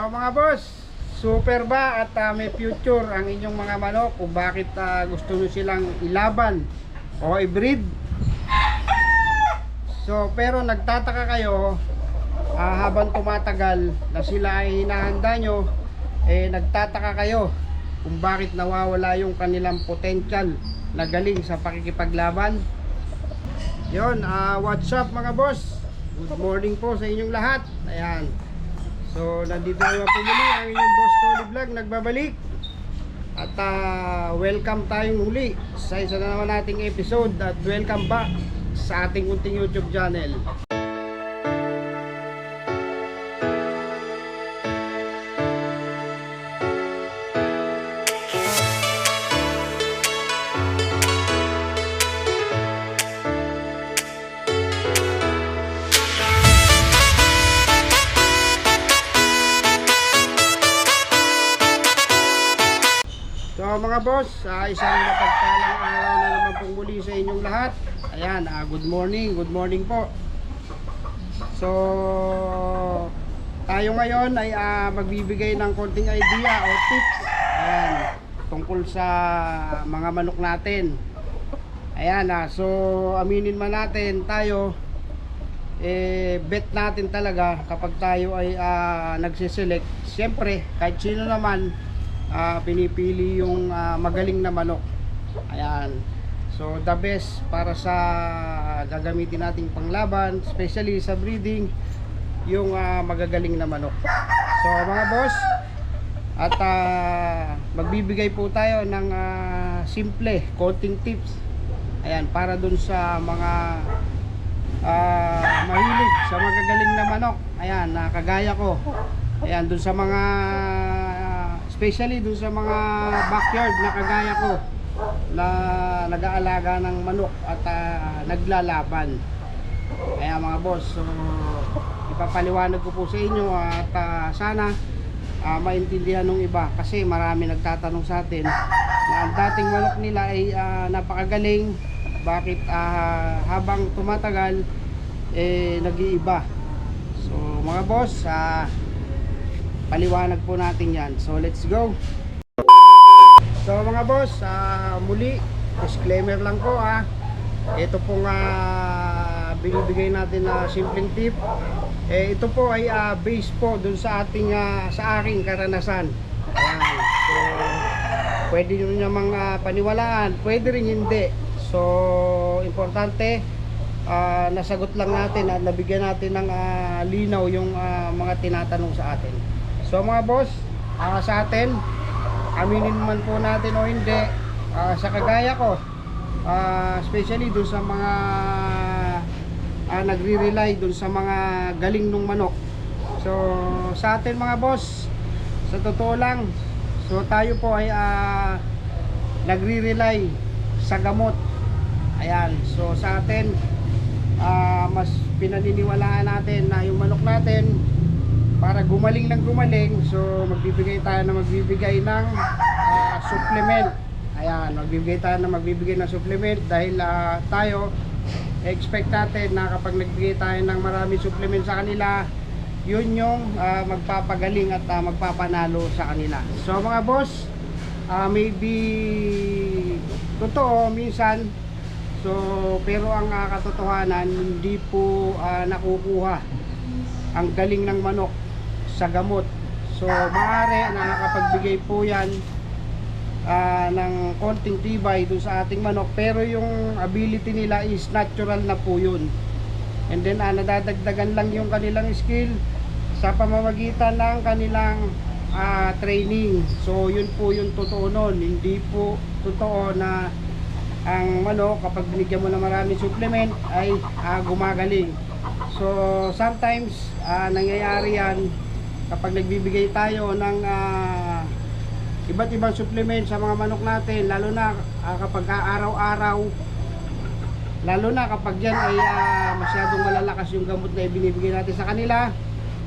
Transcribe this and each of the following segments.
Mga boss, super ba at may future ang inyong mga manok kung bakit gusto nyo silang ilaban o i-breed? So pero nagtataka kayo habang tumatagal na sila ay hinahanda nyo, nagtataka kayo kung bakit nawawala yung kanilang potential na galing sa pakikipaglaban. Yun, what's up mga boss? Good morning po sa inyong lahat. Ayan. So nandito naman po muli ang inyong Boss Tony Vlog nagbabalik. At welcome tayong huli sa isa na naman nating episode. At welcome back sa ating munting YouTube channel. So mga boss, isang mapagpalang araw na naman pong muli sa inyong lahat. Ayan, good morning po. So tayo ngayon ay magbibigay ng konting idea o tips, ayan, tungkol sa mga manok natin. Ayan, so aminin man natin tayo, bet natin talaga kapag tayo ay nagsiselect. Siyempre kahit sino naman pinipili yung magaling na manok. Ayan. So the best para sa gagamitin nating panglaban, especially sa breeding, yung magagaling na manok. So mga boss, at magbibigay po tayo ng simple, konting tips. Ayan, para dun sa mga mahilig sa magagaling na manok. Ayan, kagaya ko. Ayan, dun sa mga especially dun sa mga backyard na kagaya ko na nag-aalaga ng manok at naglalaban. Kaya mga boss, so ipapaliwanag ko po sa inyo at sana maintindihan ng iba, kasi marami nagtatanong sa atin na ang dating manok nila ay napakagaling, bakit habang tumatagal nag-iiba. So mga boss, paliwanag po natin yan. So let's go. So mga boss, muli disclaimer lang po. Ito pong binibigay natin na simpleng tip, ito po ay based po dun sa ating sa aking karanasan. Ayan. So pwede nyo namang paniwalaan, pwede rin hindi. So importante nasagot lang natin at nabigyan natin ng linaw yung mga tinatanong sa atin. So mga boss, sa atin, aminin man po natin o hindi, sa kagaya ko, especially dun sa mga nagre-rely dun sa mga galing ng manok. So sa atin mga boss, sa totoo lang, so tayo po ay nagre-rely sa gamot. Ayan, so sa atin, mas pinaniniwalaan natin na yung manok natin, para gumaling ng gumaling, so magbibigay ng supplement. Ayan, magbibigay ng supplement dahil tayo expect natin na kapag nagbigay tayo ng maraming supplement sa kanila, yun yung magpapagaling at magpapanalo sa kanila. So mga boss, maybe totoo minsan, so pero ang katotohanan, hindi po nakukuha ang galing ng manok sa gamot. So maaari nakakapagbigay po yan ng konting tibay dun sa ating manok, pero yung ability nila is natural na po yun. And then nadadagdagan lang yung kanilang skill sa pamamagitan ng kanilang training. So yun po yung totoo nun. Hindi po totoo na ang manok kapag binigyan mo ng maraming supplement ay gumagaling. So sometimes nangyayari yan kapag nagbibigay tayo ng iba't ibang supplement sa mga manok natin, lalo na kapag araw-araw, lalo na kapag yan ay masyadong malalakas yung gamot na ibinibigay natin sa kanila.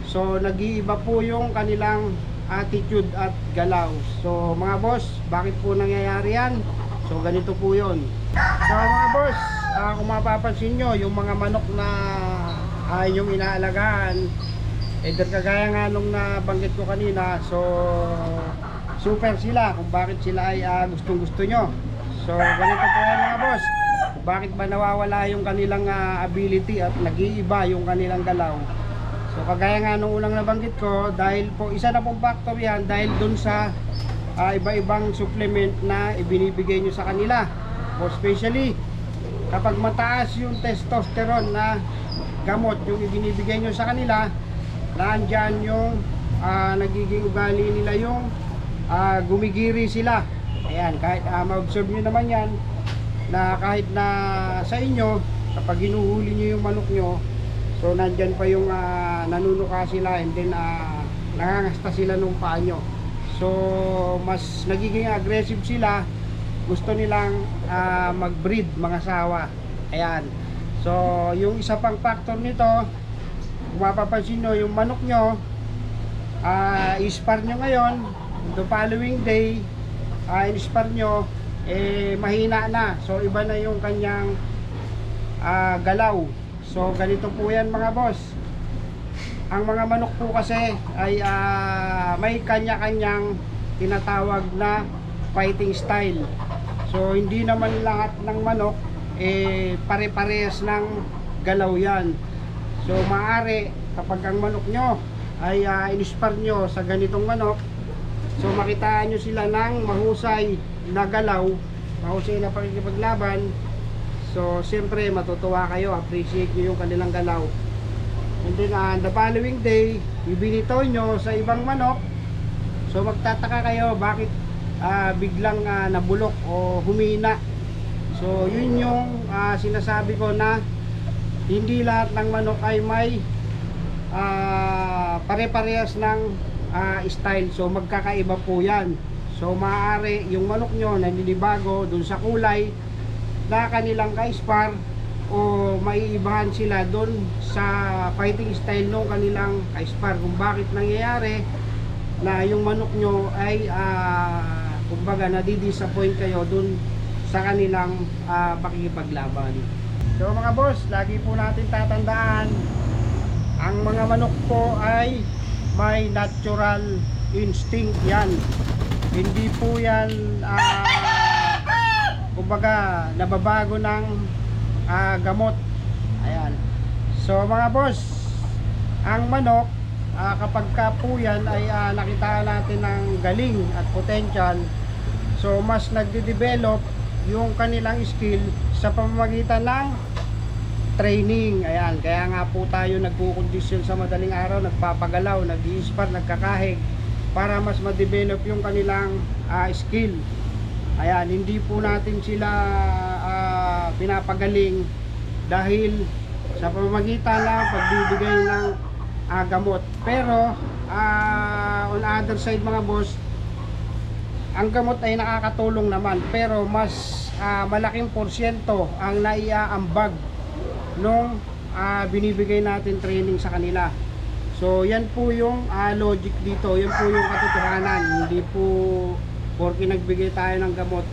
So nag-iiba po yung kanilang attitude at galaw. So mga boss, bakit po nangyayari yan? So ganito po yun. So mga boss, kung mapapansin nyo, yung mga manok na inyong inaalagaan, Either kagaya nga nung nabanggit ko kanina, so super sila kung bakit sila ay gustong gusto nyo. So ganito po yan mga boss, bakit ba nawawala yung kanilang ability at nag-iiba yung kanilang galaw. So kagaya nga nung unang nabanggit ko, dahil po isa na pong factor yan, dahil dun sa iba-ibang supplement na ibinibigay nyo sa kanila. O especially kapag mataas yung testosterone na gamot yung ibinibigay nyo sa kanila, naandyan yung nagiging ugali nila yung gumigiri sila. Ayan, kahit ma-observe nyo naman yan na kahit na sa inyo, kapag hinuhuli nyo yung manok nyo, so nandyan pa yung nanunuka sila, and then nangangasta sila nung paa nyo. So mas nagiging aggressive sila, gusto nilang mag-breed, mga sawa. Ayan, so yung isa pang factor nito, kung mapapansin nyo, yung manok nyo i-spar nyo ngayon, the following day in-spar nyo, mahina na. So iba na yung kanyang galaw. So ganito po yan mga boss. Ang mga manok po kasi ay may kanya-kanyang tinatawag na fighting style. So hindi naman lahat ng manok pare-parehas ng galaw yan. So maaari kapag ang manok nyo ay in-spar nyo sa ganitong manok, so makitaan nyo sila ng mahusay na galaw, mahusay na pakikipaglaban. So siyempre matutuwa kayo, appreciate nyo yung kanilang galaw. And then the following day, ibinitaw nyo sa ibang manok, so magtataka kayo bakit biglang nabulok o humina. So yun yung sinasabi ko na hindi lahat ng manok ay may pare-parehas ng style. So magkakaiba po yan. So maaari yung manok nyo naninibago dun sa kulay na kanilang ka-spar, o maiibahan sila dun sa fighting style nung kanilang ka-spar. Kung bakit nangyayari na yung manok nyo ay kumbaga nadi-disappoint kayo dun sa kanilang pakikipaglaban. So mga boss, lagi po natin tatandaan, ang mga manok po ay may natural instinct yan. Hindi po yan kumbaga nababago ng gamot. Ayan. So mga boss, ang manok kapag ka po yan ay nakita natin ng galing at potential, so mas nagde-develop yung kanilang skill sa pamamagitan ng training. Ayan, kaya nga po tayo nagkukondisyon sa madaling araw, nagpapagalaw, nag-i-spar, nagkakahig para mas ma-develop yung kanilang skill. Ayan, hindi po natin sila pinapagaling dahil sa pamamagitan ng pagbibigay ng gamot. Pero on other side mga boss, ang gamot ay nakakatulong naman, pero mas malaking porsyento ang naiaambag nung binibigay natin training sa kanila. So yan po yung logic dito, yan po yung katotohanan. Hindi po porke nagbigay tayo ng gamot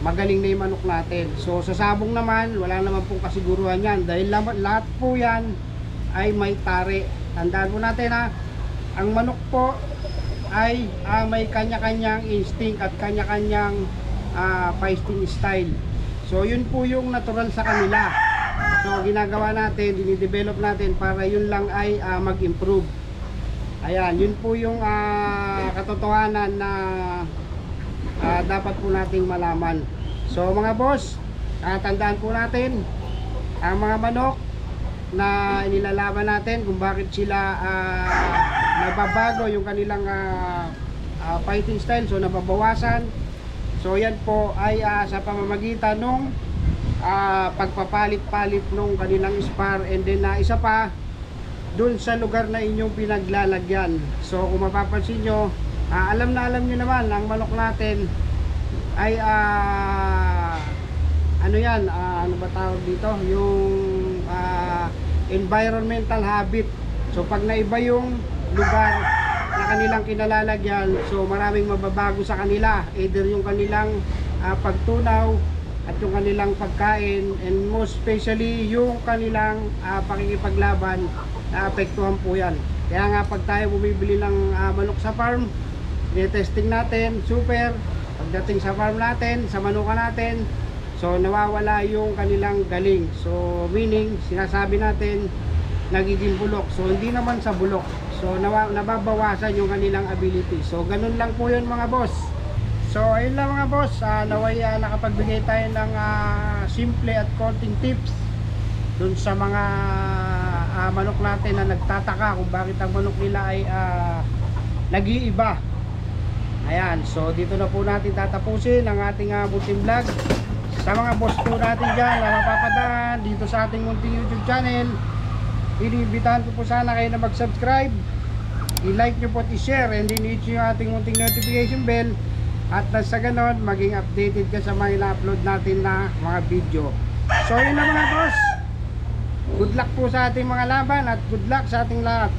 magaling na yung manok natin. So sa sabong naman, wala naman pong kasiguruhan yan, dahil lahat po yan ay may tari. Tandaan po natin ang manok po ay may kanya-kanyang instinct at kanya-kanyang fighting style. So yun po yung natural sa kanila. So ginagawa natin, dinidevelop natin para yun lang ay mag-improve. Ayan, yun po yung katotohanan na dapat po nating malaman. So mga boss, tandaan po natin ang mga manok na inilalaban natin, kung bakit sila nababago yung kanilang fighting style, so nababawasan. So yan po ay sa pamamagitan nung pagpapalit-palit nung kanilang spar, and then isa pa dun sa lugar na inyong pinaglalagyan. So kung mapapansin nyo, alam nyo naman, ang manok natin ay ano yan, ano ba tawag dito, yung environmental habit. So pag naiba yung lugar na kanilang kinalalagyan, so maraming mababago sa kanila, either yung kanilang pagtunaw, at yung kanilang pagkain, and most especially yung kanilang pakikipaglaban, naapektuhan po yan. Kaya nga pag tayo bumibili ng manok sa farm, i-testing natin, super. Pagdating sa farm natin, sa manuka natin, so nawawala yung kanilang galing. So meaning, sinasabi natin, nagiging bulok. So hindi naman sa bulok. So nababawasan yung kanilang ability. So ganun lang po yun mga boss. So ayun lang mga boss, naway nakapagbigay tayo ng simple at konting tips dun sa mga manok natin na nagtataka kung bakit ang manok nila ay nag-iiba. Ayan, so dito na po natin tatapusin ang ating munting vlog. Sa mga boss po natin dyan na napapadaan dito sa ating munting YouTube channel, iniimbitahan ko po sana kayo na mag-subscribe, i-like nyo po at i-share, and then i-hit nyo yung ating munting notification bell, at sa ganon maging updated ka sa mga ina-upload natin na mga video. So yun na mga boss, good luck po sa ating mga laban at good luck sa ating lahat.